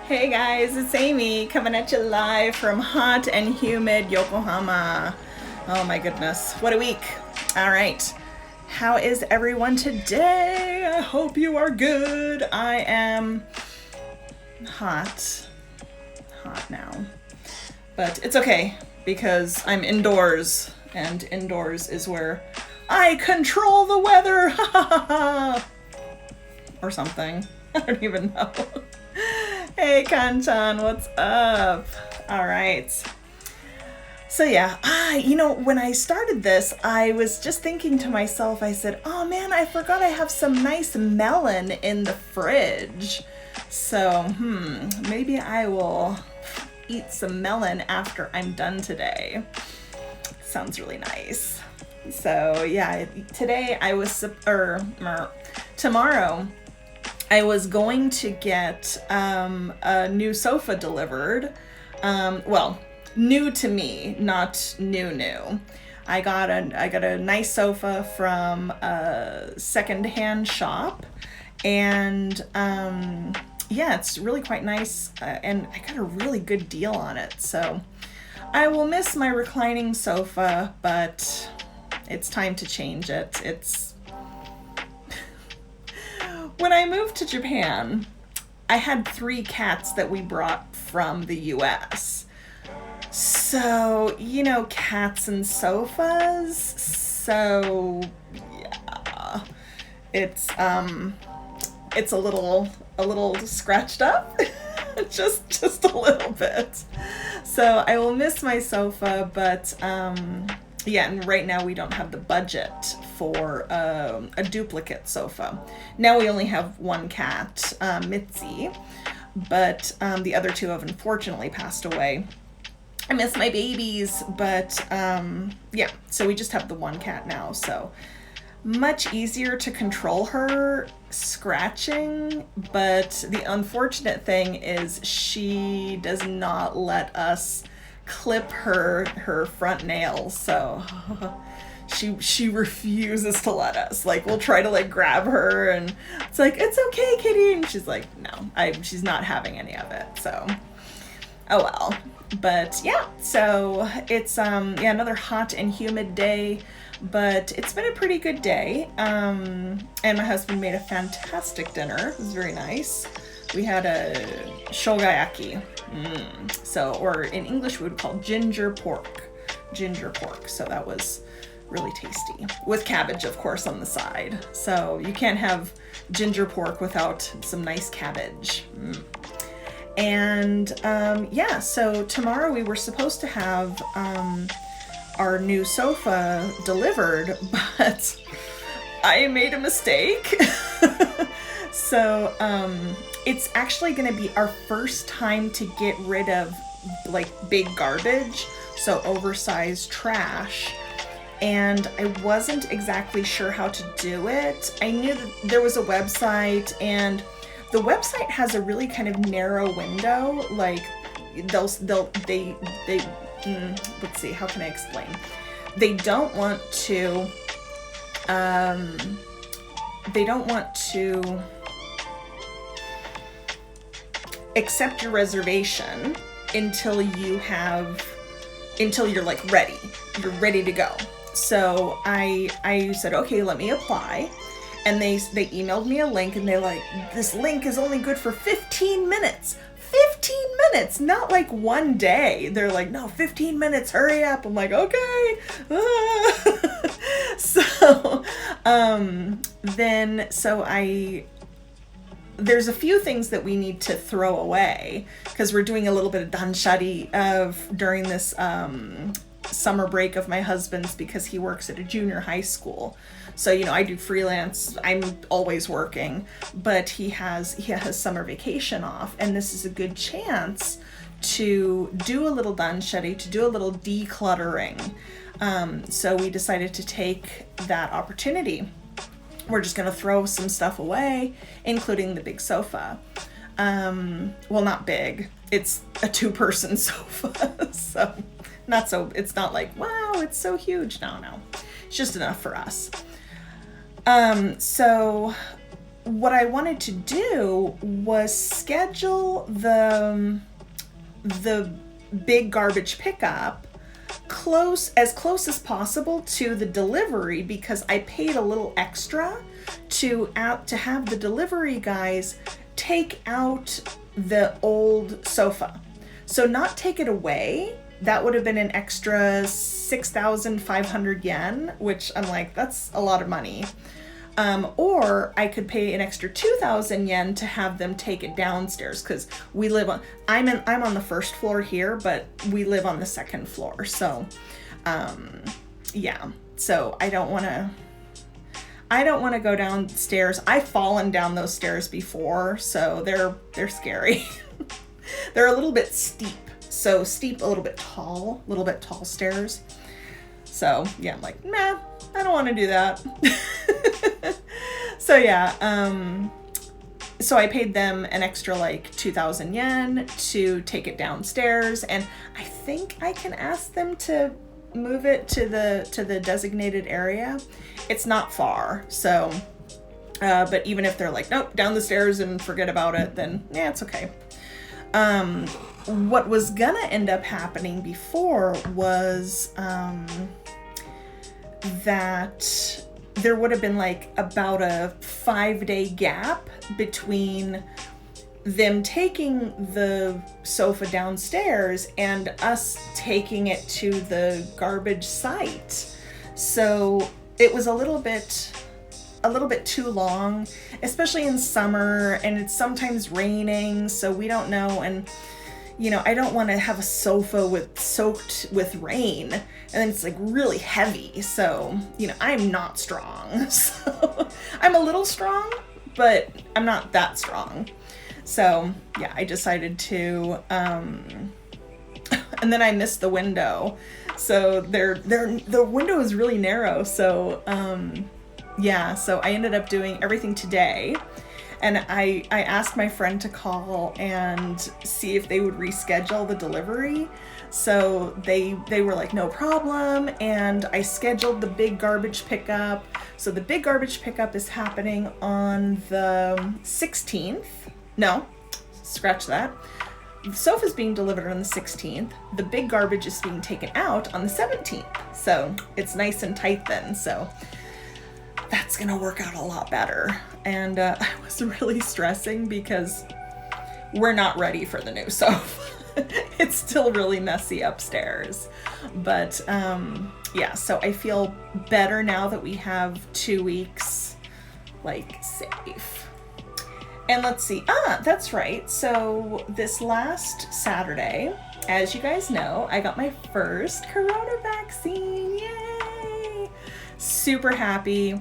Hey guys, it's Amy coming at you live from hot and humid Yokohama. Oh my goodness, what a week. All right, how is everyone today? I hope you are good. I am hot now, but it's okay because I'm indoors, and indoors is where I control the weather, or something. I don't even know. Hey Kanchan, what's up? All right. So yeah, when I started this, I was just thinking to myself, I said, oh man, I forgot I have some nice melon in the fridge. So, maybe I will eat some melon after I'm done today. Sounds really nice. So yeah, tomorrow, I was going to get a new sofa delivered. New to me, not new. I got a nice sofa from a secondhand shop, and it's really quite nice, and I got a really good deal on it. So I will miss my reclining sofa, but it's time to change it. When I moved to Japan, I had 3 cats that we brought from the US. So, cats and sofas. So, yeah, it's a little scratched up, just a little bit. So I will miss my sofa, but and right now we don't have the budget for a duplicate sofa. Now we only have 1 cat, Mitzi, but the other 2 have unfortunately passed away. I miss my babies, but so we just have the 1 cat now, so much easier to control her scratching, but the unfortunate thing is she does not let us clip her front nails, so she refuses to let us. Like, we'll try to grab her, and it's like, it's okay, kitty, and she's like, no, she's not having any of it. So oh well. But yeah, so it's another hot and humid day, but it's been a pretty good day. And my husband made a fantastic dinner. It was very nice. We had a shogayaki. Or in English we would call ginger pork. So that was really tasty, with cabbage, of course, on the side. So you can't have ginger pork without some nice cabbage. And so tomorrow we were supposed to have our new sofa delivered, but I made a mistake. So it's actually going to be our first time to get rid of big garbage, so oversized trash. And I wasn't exactly sure how to do it. I knew that there was a website, and the website has a really kind of narrow window. Like, let's see, how can I explain? They don't want to accept your reservation until you're ready. You're ready to go. So I said, okay, let me apply. And they emailed me a link, and they're like, this link is only good for 15 minutes. 15 minutes, not 1 day. They're like, no, 15 minutes, hurry up. I'm like, okay. There's a few things that we need to throw away, because we're doing a little bit of danshari during this summer break of my husband's, because he works at a junior high school. So, I do freelance. I'm always working, but he has summer vacation off, and this is a good chance to do a little danshari, to do a little decluttering. So we decided to take that opportunity. We're just going to throw some stuff away, including the big sofa. Well, not big. It's a 2-person sofa, so it's not like, wow, it's so huge. No. It's just enough for us. So what I wanted to do was schedule the big garbage pickup as close as possible to the delivery, because I paid a little extra to have the delivery guys take out the old sofa. So not take it away. That would have been an extra 6,500 yen, which I'm like, that's a lot of money. Or I could pay an extra 2,000 yen to have them take it downstairs, because we live on, I'm on the first floor here, but we live on the second floor. So, yeah, so I don't want to go downstairs. I've fallen down those stairs before, so they're scary. They're a little bit steep. So steep, a little bit tall stairs. So yeah, I'm like, nah, I don't want to do that. So yeah, so I paid them an extra like 2,000 yen to take it downstairs, and I think I can ask them to move it to the designated area. It's not far, so but even if they're like, nope, down the stairs and forget about it, then yeah, it's okay. What was gonna end up happening before was that there would have been like about a 5-day gap between them taking the sofa downstairs and us taking it to the garbage site. So it was a little bit too long, especially in summer, and it's sometimes raining, so we don't know. And you know, I don't want to have a sofa soaked with rain, and then it's like really heavy. So, you know, I'm not strong. So I'm a little strong, but I'm not that strong. So yeah, I decided to, and then I missed the window. So the window is really narrow. So, yeah, so I ended up doing everything today. And I asked my friend to call and see if they would reschedule the delivery. So they were like, no problem. And I scheduled the big garbage pickup. So the big garbage pickup is happening on the 16th. No, scratch that. The sofa's being delivered on the 16th. The big garbage is being taken out on the 17th. So it's nice and tight then. So that's gonna work out a lot better. And I was really stressing because we're not ready for the new sofa. It's still really messy upstairs. But yeah, so I feel better now that we have 2 weeks like safe. And let's see, that's right. So this last Saturday, as you guys know, I got my first corona vaccine. Yay! Super happy.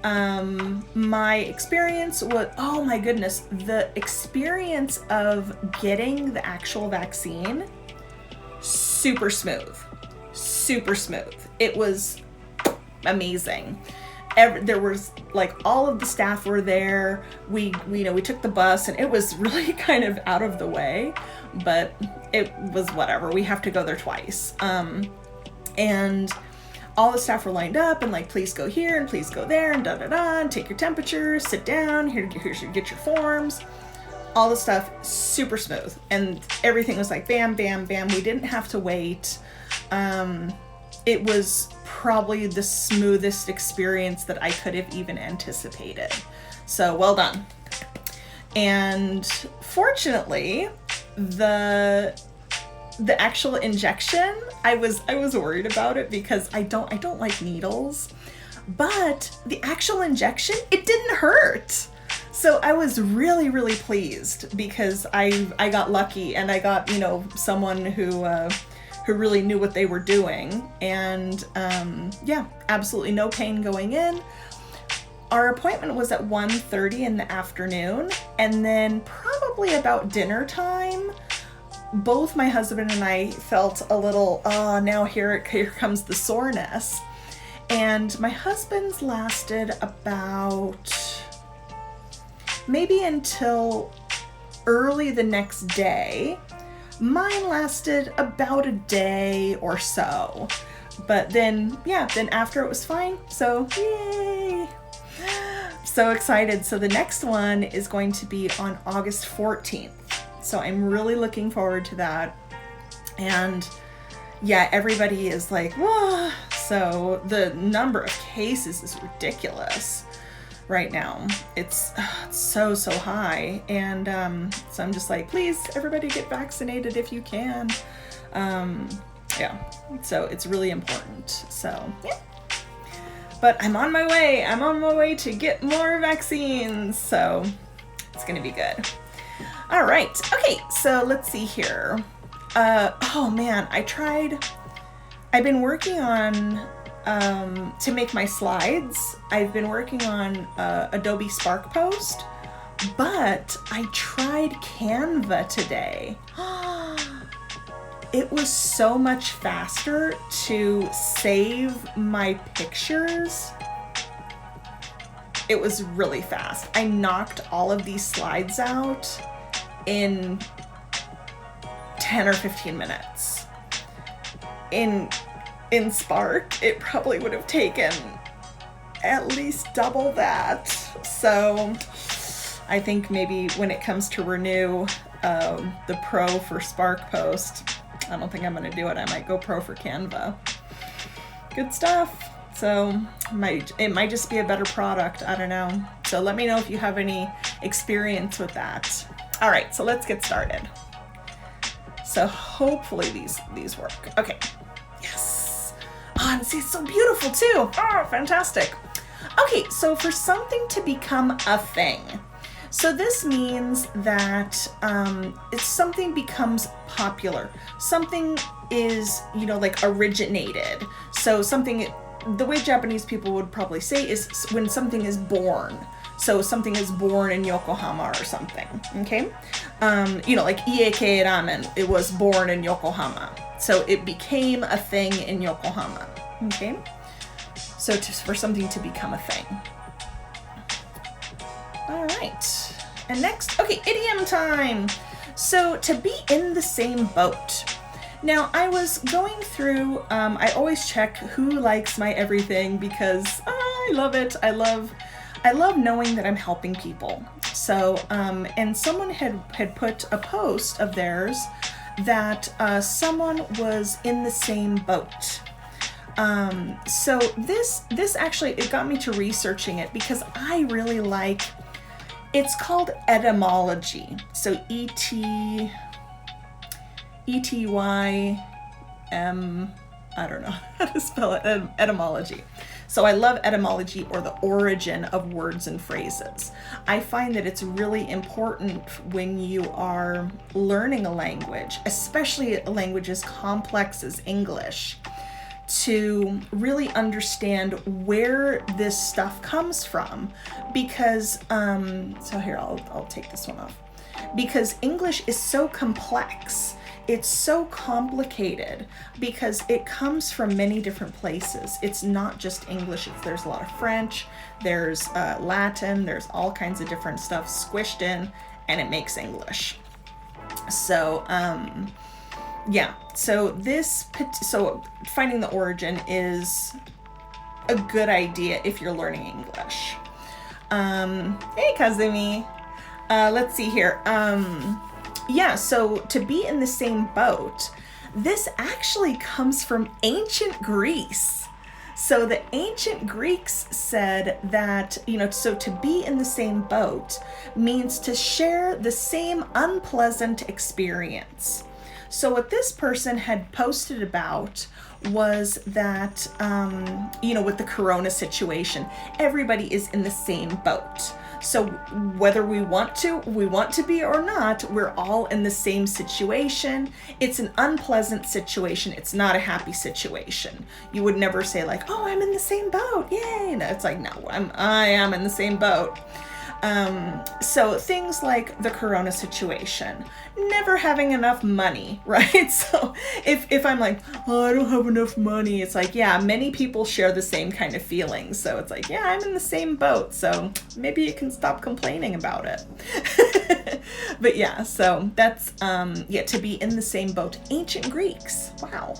My experience was, oh my goodness, the experience of getting the actual vaccine, super smooth. It was amazing. There was like all of the staff were there. We took the bus, and it was really kind of out of the way, but it was whatever. We have to go there twice. And all the staff were lined up and like, please go here and please go there and da-da-da, and take your temperature, sit down, here's your, get your forms, all the stuff, super smooth. And everything was like bam, bam, bam. We didn't have to wait. It was probably the smoothest experience that I could have even anticipated. So well done. And fortunately, the actual injection, I was worried about it because I don't like needles, but the actual injection, it didn't hurt. So I was really, really pleased because I got lucky, and I got, someone who really knew what they were doing. And yeah, absolutely no pain going in. Our appointment was at 1:30 in the afternoon, and then probably about dinner time, both my husband and I felt a little, now here comes the soreness. And my husband's lasted about maybe until early the next day. Mine lasted about a day or so. But then, yeah, then after it was fine. So, yay! So excited. So the next one is going to be on August 14th. So I'm really looking forward to that. And yeah, everybody is like, whoa. So the number of cases is ridiculous right now. It's so high. And so I'm just like, please, everybody get vaccinated if you can. Yeah, so it's really important. So yeah. But I'm on my way. I'm on my way to get more vaccines. So it's going to be good. All right. Okay, so let's see here. Oh man, I've been working on, to make my slides, I've been working on Adobe Spark Post, but I tried Canva today. It was so much faster to save my pictures. It was really fast. I knocked all of these slides out in 10 or 15 minutes. In Spark, it probably would have taken at least double that. So I think maybe when it comes to renew the Pro for Spark Post, I don't think I'm going to do it. I might go Pro for Canva. Good stuff. So it might just be a better product. I don't know. So let me know if you have any experience with that. All right, so let's get started. So hopefully these work. Okay. Yes. Oh, and see, it's so beautiful too. Oh, fantastic. Okay, so for something to become a thing. So this means that if something becomes popular, something is, like originated. So something, the way Japanese people would probably say is when something is born. So something is born in Yokohama or something, okay? Like Ieke Ramen, it was born in Yokohama. So it became a thing in Yokohama, okay? So for something to become a thing. All right, and next, okay, idiom time. So to be in the same boat. Now I was going through, I always check who likes my everything because I love it. I love knowing that I'm helping people. So, and someone had put a post of theirs that someone was in the same boat. So this actually, it got me to researching it because I really like, it's called etymology. So E-T-Y-M, I don't know how to spell it, etymology. So I love etymology, or the origin of words and phrases. I find that it's really important when you are learning a language, especially a language as complex as English, to really understand where this stuff comes from. Because, so here, I'll take this one off. Because English is so complex. It's so complicated because it comes from many different places. It's not just English. There's a lot of French, there's Latin, there's all kinds of different stuff squished in, and it makes English. So, yeah. So finding the origin is a good idea if you're learning English. Hey, Kazumi. Let's see here. Yeah, so to be in the same boat, this actually comes from ancient Greece. So the ancient Greeks said that, so to be in the same boat means to share the same unpleasant experience. So what this person had posted about was that, with the corona situation, everybody is in the same boat. So whether we want to be or not, we're all in the same situation. It's an unpleasant situation. It's not a happy situation. You would never say like, oh, I'm in the same boat. Yay. No, it's like, no, I am in the same boat. So things like the corona situation, never having enough money, right? So if I'm like, oh, I don't have enough money, it's like, yeah, many people share the same kind of feelings. So it's like, yeah, I'm in the same boat. So maybe you can stop complaining about it. But yeah, so that's, to be in the same boat. Ancient Greeks. Wow.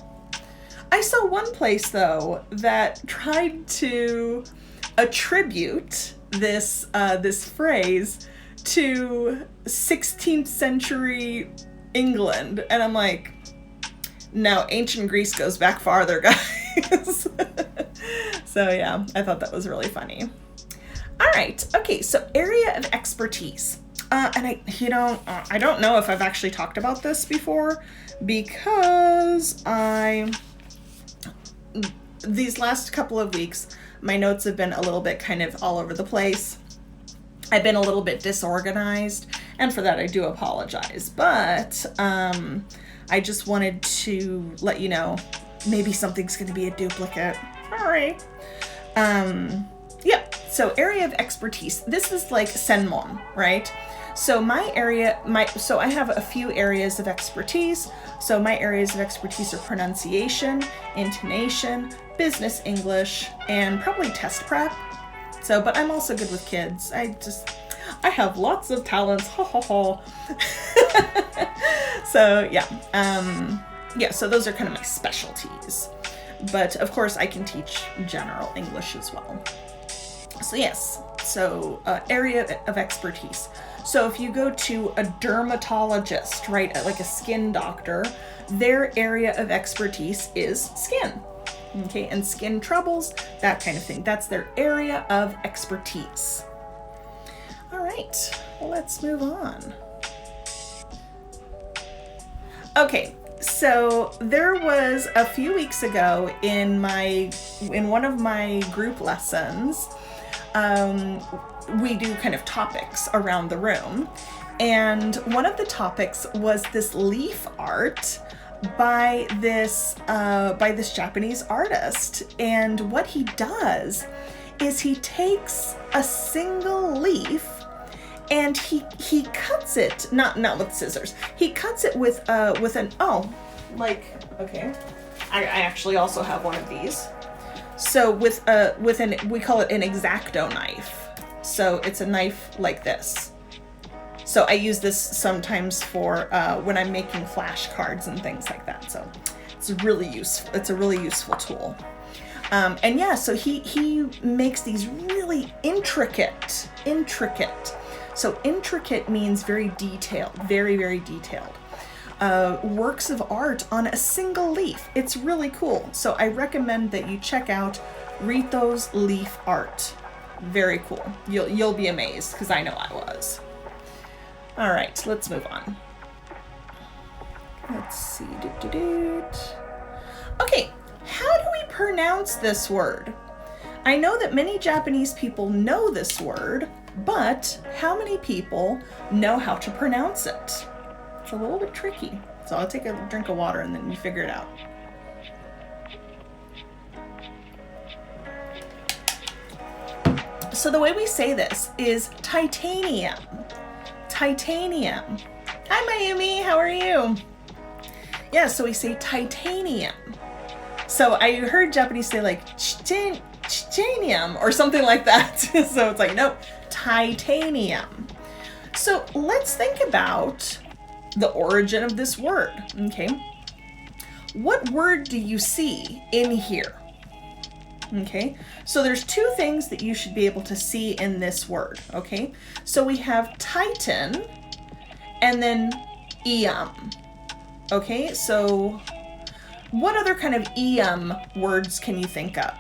I saw one place though that tried to attribute this phrase to 16th century England, and I'm like, no, ancient Greece goes back farther, guys. So yeah, I thought that was really funny. All right, okay, so area of expertise. And I don't know if I've actually talked about this before, because these last couple of weeks, my notes have been a little bit kind of all over the place. I've been a little bit disorganized, and for that I do apologize. But I just wanted to let you know, maybe something's going to be a duplicate. All right. Yeah, so area of expertise. This is like senmon, right? So so I have a few areas of expertise. So my areas of expertise are pronunciation, intonation, business English, and probably test prep. So, but I'm also good with kids. I have lots of talents. Ho ho ho. So yeah, so those are kind of my specialties. But of course I can teach general English as well. So yes, so area of expertise. So if you go to a dermatologist, right, like a skin doctor, their area of expertise is skin. Okay, and skin troubles, that kind of thing. That's their area of expertise. All right, let's move on. Okay, so there was a few weeks ago in one of my group lessons, we do kind of topics around the room, and one of the topics was this leaf art by this Japanese artist. And what he does is he takes a single leaf and he cuts it, not with scissors. He cuts it with an I actually also have one of these. So we call it an X-Acto knife. So it's a knife like this. So I use this sometimes for when I'm making flashcards and things like that. So it's really useful. It's a really useful tool. And yeah, so he makes these really intricate. So intricate means very detailed, very, very detailed. Works of art on a single leaf. It's really cool. So I recommend that you check out Rito's leaf art. Very cool. You'll be amazed, because I know I was. All right, let's move on. Let's see. Okay, how do we pronounce this word? I know that many Japanese people know this word, but how many people know how to pronounce it? It's a little bit tricky. So I'll take a drink of water and then you figure it out. So the way we say this is titanium. Titanium. Hi, Mayumi. How are you? Yeah, so we say titanium. So I heard Japanese say like titanium or something like that. So it's like, nope, titanium. So let's think about the origin of this word, okay? What word do you see in here? Okay, so there's two things that you should be able to see in this word, okay? So we have titan and then ium, okay? So what other kind of ium words can you think of?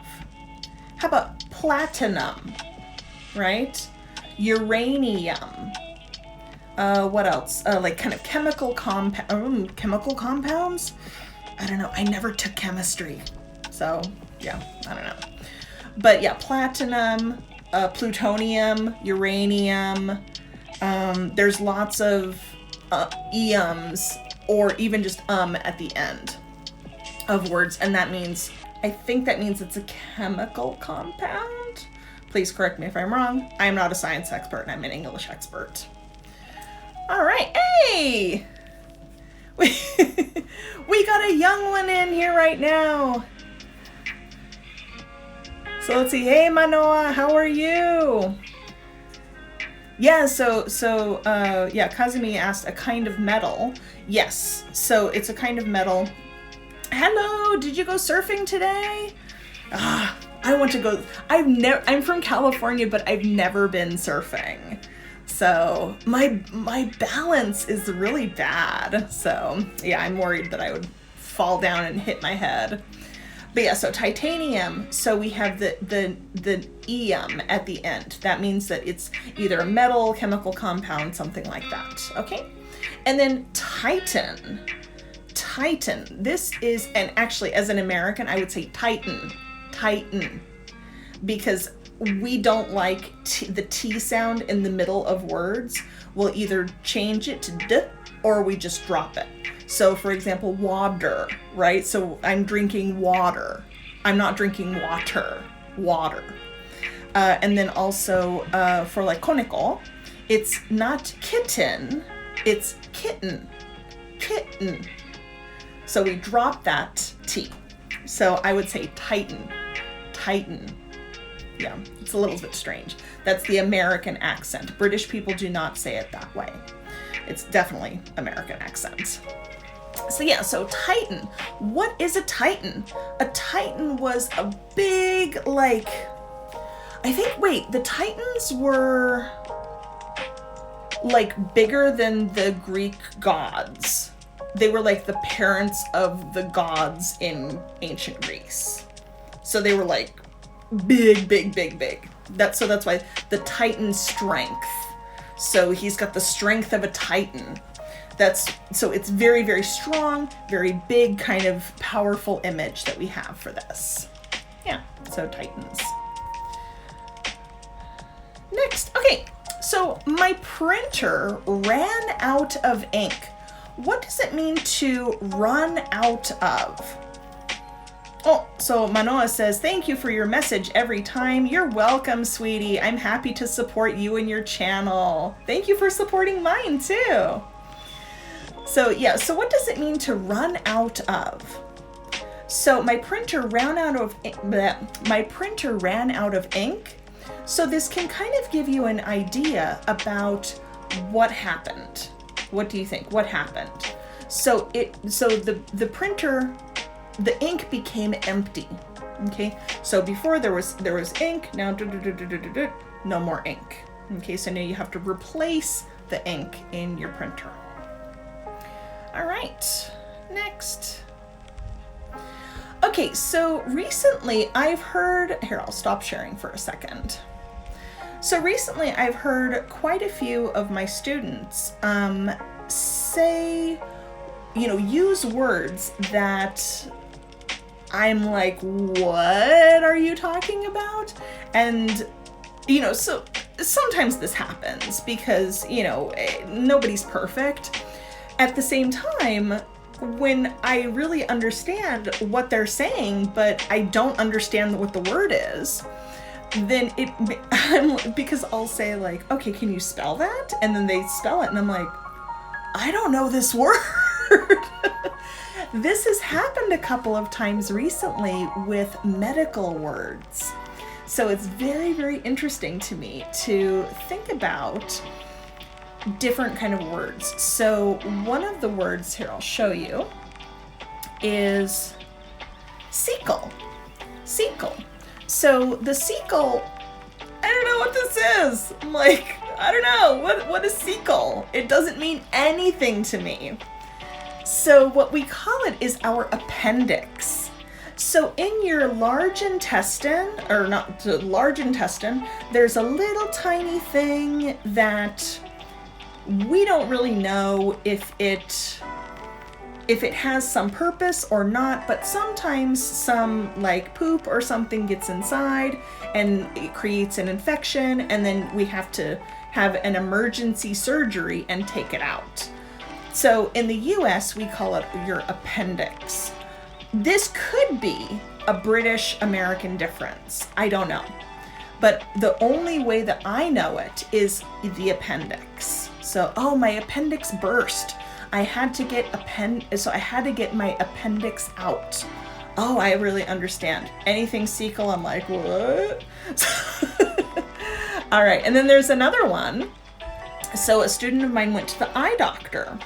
How about platinum, right? Uranium. What else? Like kind of chemical compounds? I don't know. I never took chemistry. So yeah, I don't know. But yeah, platinum, plutonium, uranium. There's lots of iums or even just at the end of words. And I think that means it's a chemical compound. Please correct me if I'm wrong. I am not a science expert, I'm an English expert. All right, hey! We got a young one in here right now. So let's see. Hey, Manoa, how are you? Yeah, so Kazumi asked a kind of metal. Yes, so it's a kind of metal. Hello, did you go surfing today? I want to go. I'm from California, but I've never been surfing. So my balance is really bad. So yeah, I'm worried that I would fall down and hit my head. But yeah, so titanium, so we have the ium at the end. That means that it's either a metal, chemical compound, something like that, okay? And then titan. This is, and actually as an American, I would say titan, because we don't like the T sound in the middle of words. We'll either change it to D or we just drop it. So for example, water, right? So I'm drinking water. I'm not drinking water. And then also for like conical, it's not kitten, it's kitten. So we drop that T. So I would say titan. Yeah, it's a little bit strange. That's the American accent. British people do not say it that way. It's definitely American accent. So yeah, so titan. What is a titan? A titan was a big, like, the Titans were like bigger than the Greek gods. They were like the parents of the gods in ancient Greece. So they were like big. That's why the Titan strength. So he's got the strength of a Titan. So it's very, very strong, very big, kind of powerful image that we have for this. Yeah, so Titans. Next, okay, so my printer ran out of ink. What does it mean to run out of? Oh, so Manoa says, thank you for your message every time. You're welcome, sweetie. I'm happy to support you and your channel. Thank you for supporting mine too. So yeah, so what does it mean to run out of? So my printer ran out of ink. So this can kind of give you an idea about what happened. What do you think? What happened? So the printer, the ink became empty. Okay, so before there was ink, now no more ink. Okay, so now you have to replace the ink in your printer. All right, next. Okay, so recently I've heard, here, I'll stop sharing for a second. So recently I've heard quite a few of my students say, use words that I'm like, what are you talking about? And, so sometimes this happens because, nobody's perfect. At the same time, when I really understand what they're saying, but I don't understand what the word is, then because I'll say like, okay, can you spell that? And then they spell it and I'm like, I don't know this word. This has happened a couple of times recently with medical words. So it's very, very interesting to me to think about different kind of words. So one of the words here I'll show you is cecal. So the cecal, I don't know what this is. I'm like, I don't know, what is cecal? It doesn't mean anything to me. So what we call it is our appendix. So in your large intestine, or not the large intestine, there's a little tiny thing that we don't really know if it has some purpose or not, but sometimes some like poop or something gets inside and it creates an infection, and then we have to have an emergency surgery and take it out. So in the US, we call it your appendix. This could be a British American difference. I don't know. But the only way that I know it is the appendix. So, my appendix burst. I had to get my appendix out. Oh, I really understand. Anything cecal, I'm like, what? All right, and then there's another one. So a student of mine went to the eye doctor,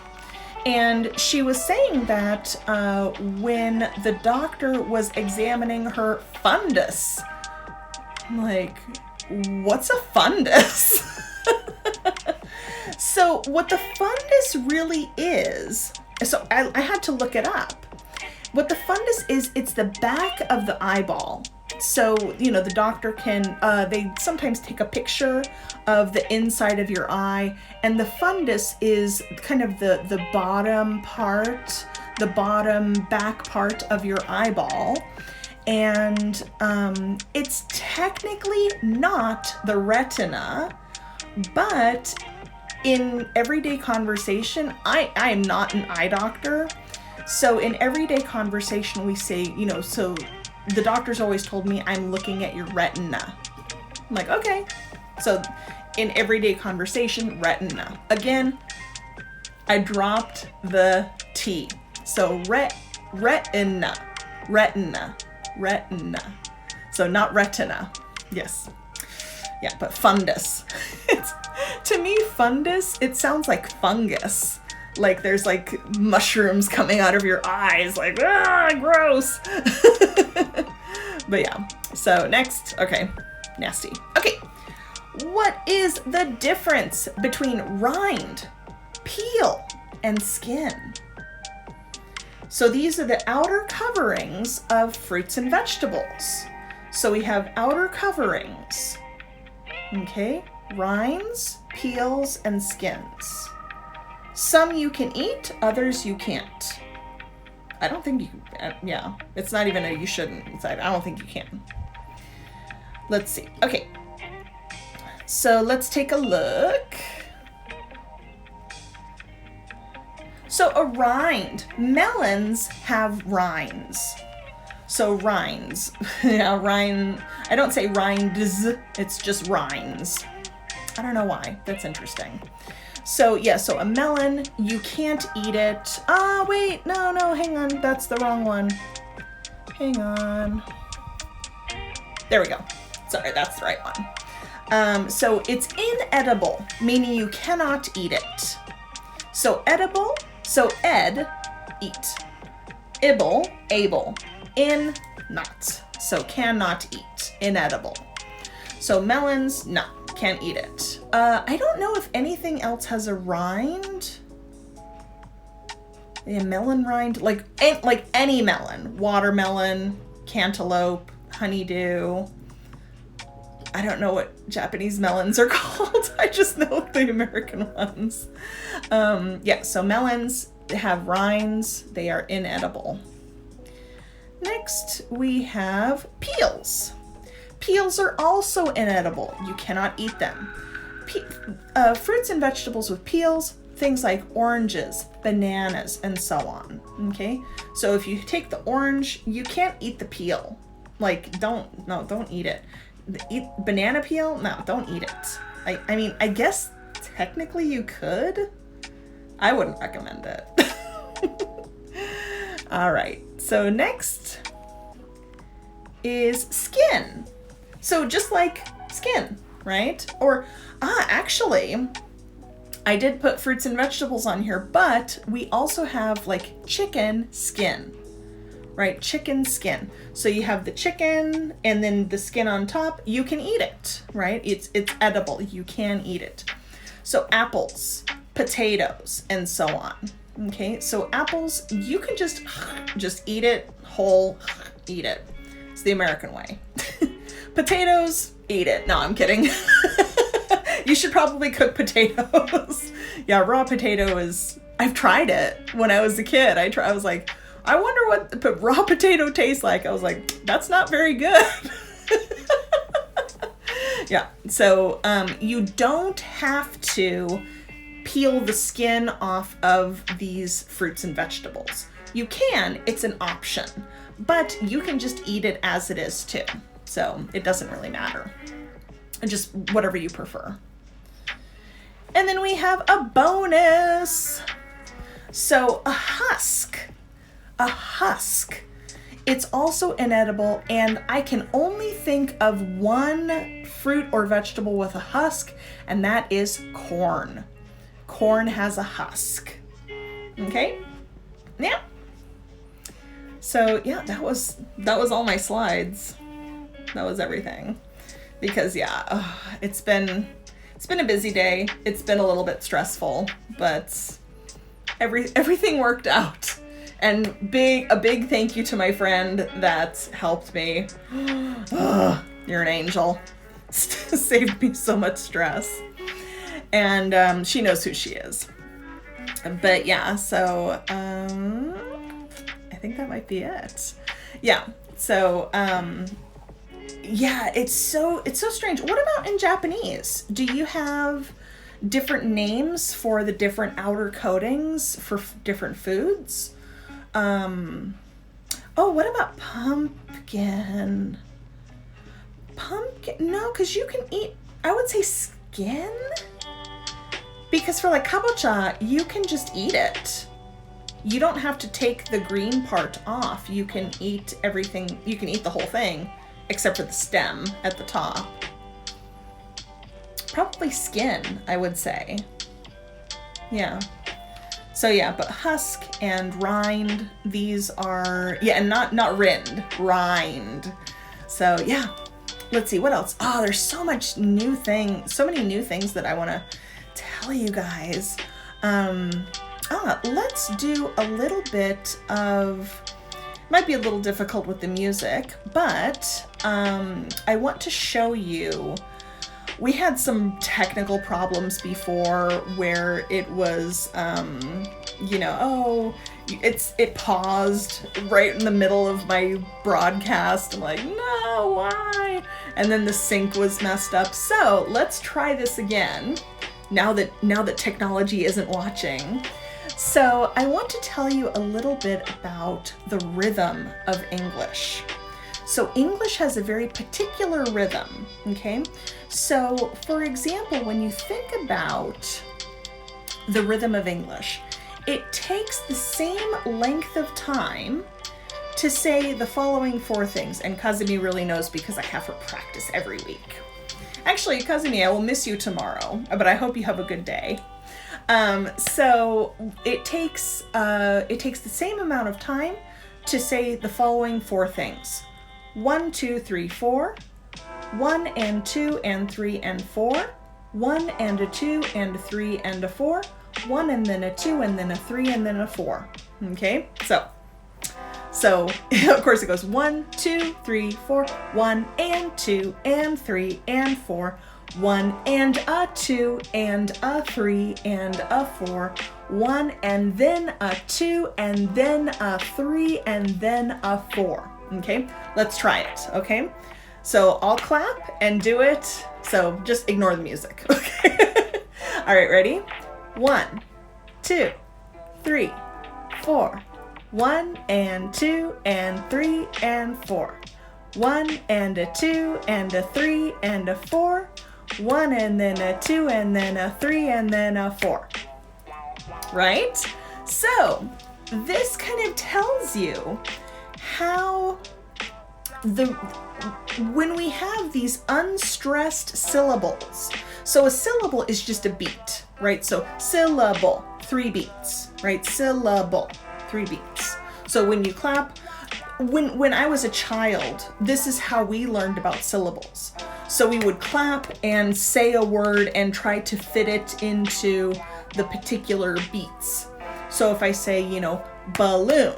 and she was saying that when the doctor was examining her fundus, I'm like, what's a fundus? So what the fundus really is, so I had to look it up. What the fundus is, it's the back of the eyeball. So, the doctor can, they sometimes take a picture of the inside of your eye, and the fundus is kind of the bottom part, the bottom back part of your eyeball. And it's technically not the retina, but in everyday conversation, I am not an eye doctor. So in everyday conversation, we say, so the doctor's always told me I'm looking at your retina. I'm like, okay. So in everyday conversation, retina. Again, I dropped the T. So retina. So not retina. Yes. Yeah, but fundus. To me, fundus, it sounds like fungus. Like there's like mushrooms coming out of your eyes, like, gross. But yeah, so next, okay, nasty. Okay, what is the difference between rind, peel, and skin? So these are the outer coverings of fruits and vegetables. So we have outer coverings, okay, rinds, peels, and skins. Some you can eat, others you can't. I don't think you can, yeah, it's not even a you shouldn't. It's I don't think you can. Let's see. Okay, so let's take a look. So a rind, melons have rinds. So rinds, yeah, rind, I don't say rinds, it's just rinds. I don't know why, that's interesting. So yeah, so a melon, you can't eat it. Wait, no, hang on, that's the wrong one. Hang on. There we go. Sorry, that's the right one. So it's inedible, meaning you cannot eat it. So edible, so ed, eat. Ibble, able. In, not. So cannot eat, inedible. So melons, no, can't eat it. I don't know if anything else has a rind. A melon rind, like any melon, watermelon, cantaloupe, honeydew. I don't know what Japanese melons are called. I just know the American ones. Yeah, so melons have rinds. They are inedible. Next, we have peels. Peels are also inedible. You cannot eat them. Fruits and vegetables with peels, things like oranges, bananas, and so on. Okay, so if you take the orange, you can't eat the peel. Like, don't eat it. Eat banana peel? No, don't eat it. I mean, I guess technically you could. I wouldn't recommend it. All right, so next is skin. So just like skin, right? Or, actually, I did put fruits and vegetables on here, but we also have like chicken skin, right? Chicken skin. So you have the chicken and then the skin on top. You can eat it, right? It's edible. You can eat it. So apples, potatoes, and so on. Okay, so apples, you can just eat it whole, eat it. It's the American way. Potatoes, eat it. No, I'm kidding. You should probably cook potatoes. Yeah, raw potato is, I've tried it when I was a kid. I was like, I wonder what the raw potato tastes like. I was like, that's not very good. Yeah, so you don't have to peel the skin off of these fruits and vegetables. You can, it's an option, but you can just eat it as it is too. So it doesn't really matter. Just whatever you prefer. And then we have a bonus. So a husk. It's also inedible, and I can only think of one fruit or vegetable with a husk, and that is corn. Corn has a husk. Okay? Yeah. So yeah, that was all my slides. That was everything. because yeah, it's been a busy day. It's been a little bit stressful, but everything worked out. And a big thank you to my friend that helped me. You're an angel. Saved me so much stress. And she knows who she is. But yeah, so I think that might be it. Yeah. So yeah, it's so strange. What about in Japanese? Do you have different names for the different outer coatings for different foods? Oh, what about pumpkin? No, because you can eat, I would say skin. Because for like kabocha, you can just eat it. You don't have to take the green part off. You can eat everything, you can eat the whole thing, except for the stem at the top. Probably skin, I would say. Yeah. So yeah, but husk and rind, these are, yeah, and not rind, rind. So yeah, let's see, what else? Oh, there's so many new things that I want to tell you guys. Let's do a little bit of, might be a little difficult with the music, but I want to show you, we had some technical problems before where it was, it paused right in the middle of my broadcast. I'm like, no, why? And then the sync was messed up. So let's try this again. Now that technology isn't watching. So I want to tell you a little bit about the rhythm of English. So English has a very particular rhythm, okay? So for example, when you think about the rhythm of English, it takes the same length of time to say the following four things. And Kazumi really knows because I have her practice every week. Actually, Kazumi, I will miss you tomorrow, but I hope you have a good day. So it takes the same amount of time to say the following four things. 1, 2, 3, 4. 1 and 2 and 3 and 4. 1 and a 2 and a 3 and a 4. 1 and then a 2 and then a 3 and then a 4. Okay, so of course it goes 1, 2, 3, 4. 1 and 2 and 3 and 4. 1 and a 2 and a 3 and a 4. 1 and then a 2 and then a 3 and then a 4. Okay, let's try it. Okay, so I'll clap and do it. So just ignore the music. Okay. All right, ready? 1, 2, 3, 4. 1 and 2 and 3 and 4. 1 and a 2 and a 3 and a 4. 1 and then a 2 and then a 3 and then a 4. Right? So this kind of tells you how when we have these unstressed syllables. So a syllable is just a beat, right? So syllable, 3 beats, right? Syllable, 3 beats. So when you clap, when I was a child, this is how we learned about syllables. So we would clap and say a word and try to fit it into the particular beats. So if I say, balloon,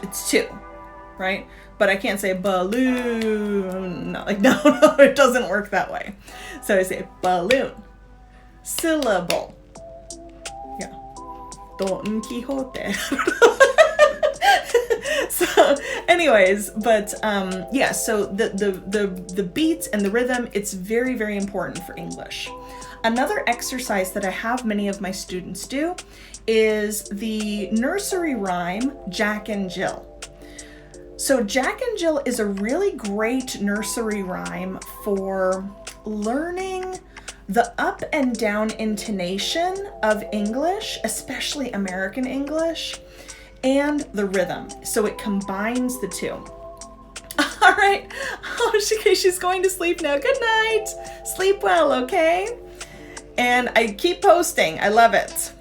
it's 2, right? But I can't say balloon. No, it doesn't work that way. So I say balloon, syllable. Yeah. Don Quixote. So anyways, but yeah, so the beats and the rhythm, it's very, very important for English. Another exercise that I have many of my students do is the nursery rhyme Jack and Jill. So Jack and Jill is a really great nursery rhyme for learning the up and down intonation of English, especially American English, and the rhythm. So it combines the two. All right. Oh, she's going to sleep now. Good night. Sleep well, okay? And I keep posting. I love it.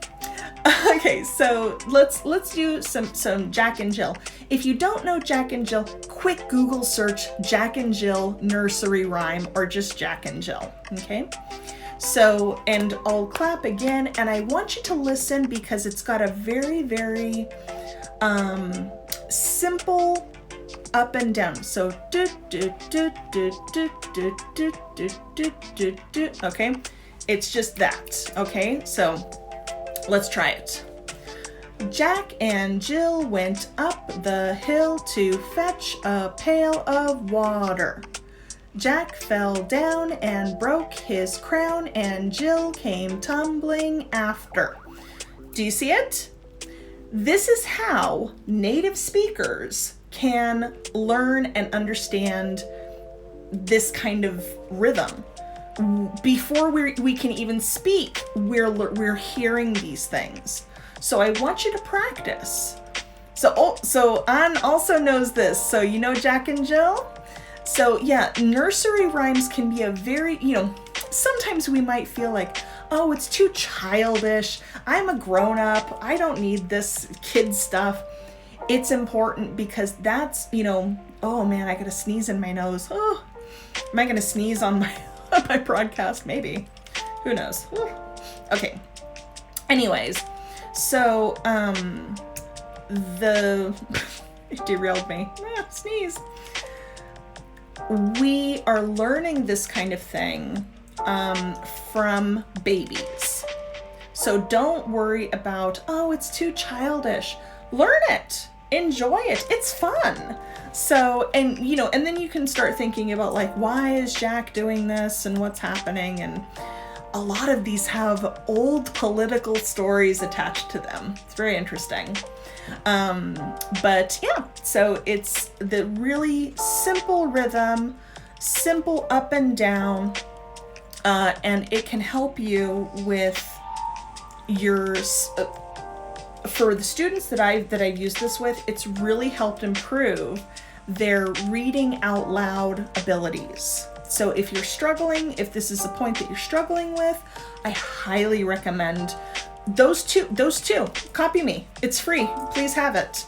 Okay, so let's do some Jack and Jill. If you don't know Jack and Jill, quick Google search Jack and Jill nursery rhyme or just Jack and Jill, okay? So, and I'll clap again, and I want you to listen because it's got a very, very simple up and down. So, okay? It's just that, okay? So, let's try it. Jack and Jill went up the hill to fetch a pail of water. Jack fell down and broke his crown, and Jill came tumbling after. Do you see it? This is how native speakers can learn and understand this kind of rhythm. Before we can even speak, we're hearing these things. So I want you to practice. So Ann also knows this. So you know Jack and Jill? So yeah, nursery rhymes can be a very, sometimes we might feel like, oh, it's too childish. I'm a grown up. I don't need this kid stuff. It's important because that's, oh man, I gotta sneeze in my nose. Oh, am I gonna sneeze on my broadcast? Maybe. Who knows? Ooh. Okay. Anyways, so it derailed me. Sneeze. We are learning this kind of thing from babies. So don't worry about, oh, it's too childish. Learn it. Enjoy it. It's fun. So, and then you can start thinking about like, why is Jack doing this and what's happening? And a lot of these have old political stories attached to them. It's very interesting. But yeah, so it's the really simple rhythm, simple up and down, and it can help you with yours. For the students that I've used this with, it's really helped improve their reading out loud abilities. So if you're struggling, if this is a point that you're struggling with, I highly recommend those two. Copy me. It's free. Please have it.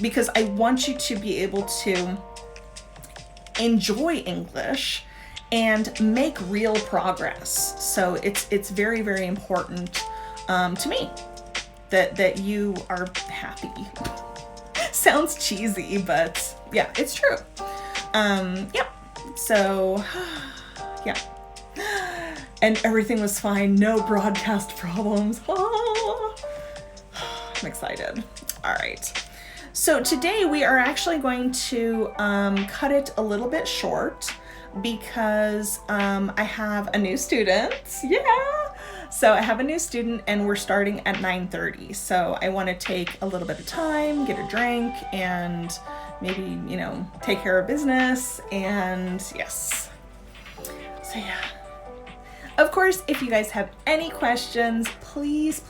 Because I want you to be able to enjoy English and make real progress. So it's very, very important to me that you are happy. Sounds cheesy, but yeah, it's true. Yep. So, yeah. And everything was fine. No broadcast problems. I'm excited. All right. So today we are actually going to cut it a little bit short because I have a new student. Yeah. So I have a new student and we're starting at 9:30. So I want to take a little bit of time, get a drink, and maybe, take care of business. And yes. So yeah. Of course, if you guys have any questions, please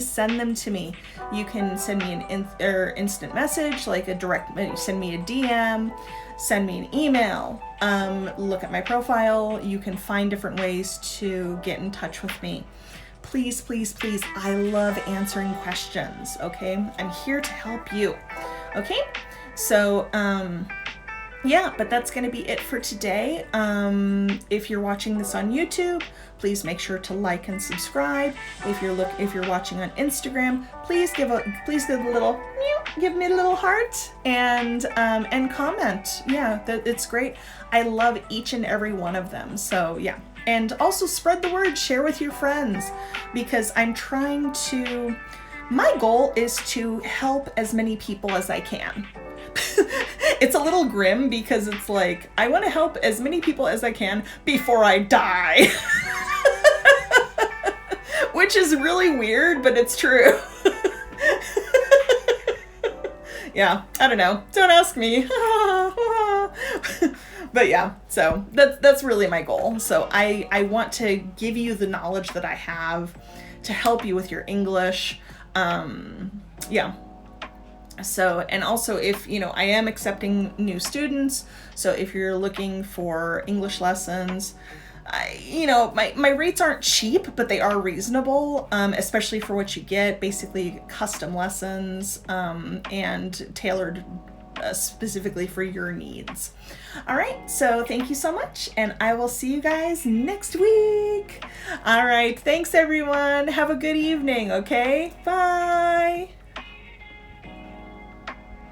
send them to me. You can send me an instant message, like send me a DM, send me an email, look at my profile. You can find different ways to get in touch with me. Please, I love answering questions, okay? I'm here to help you, okay? So, yeah, but that's going to be it for today. If you're watching this on YouTube, please make sure to like and subscribe. If you're watching on Instagram, please give me a little heart and comment. Yeah, it's great. I love each and every one of them. So yeah, and also spread the word, share with your friends, because my goal is to help as many people as I can. It's a little grim because it's like, I want to help as many people as I can before I die. Which is really weird, but it's true. Yeah, I don't know. Don't ask me. But yeah, so that's really my goal. So I want to give you the knowledge that I have to help you with your English. Yeah. So, and also if, I am accepting new students. So if you're looking for English lessons, my rates aren't cheap, but they are reasonable, especially for what you get. Basically, custom lessons and tailored specifically for your needs. All right, so thank you so much, and I will see you guys next week. All right, thanks everyone. Have a good evening, okay? Bye.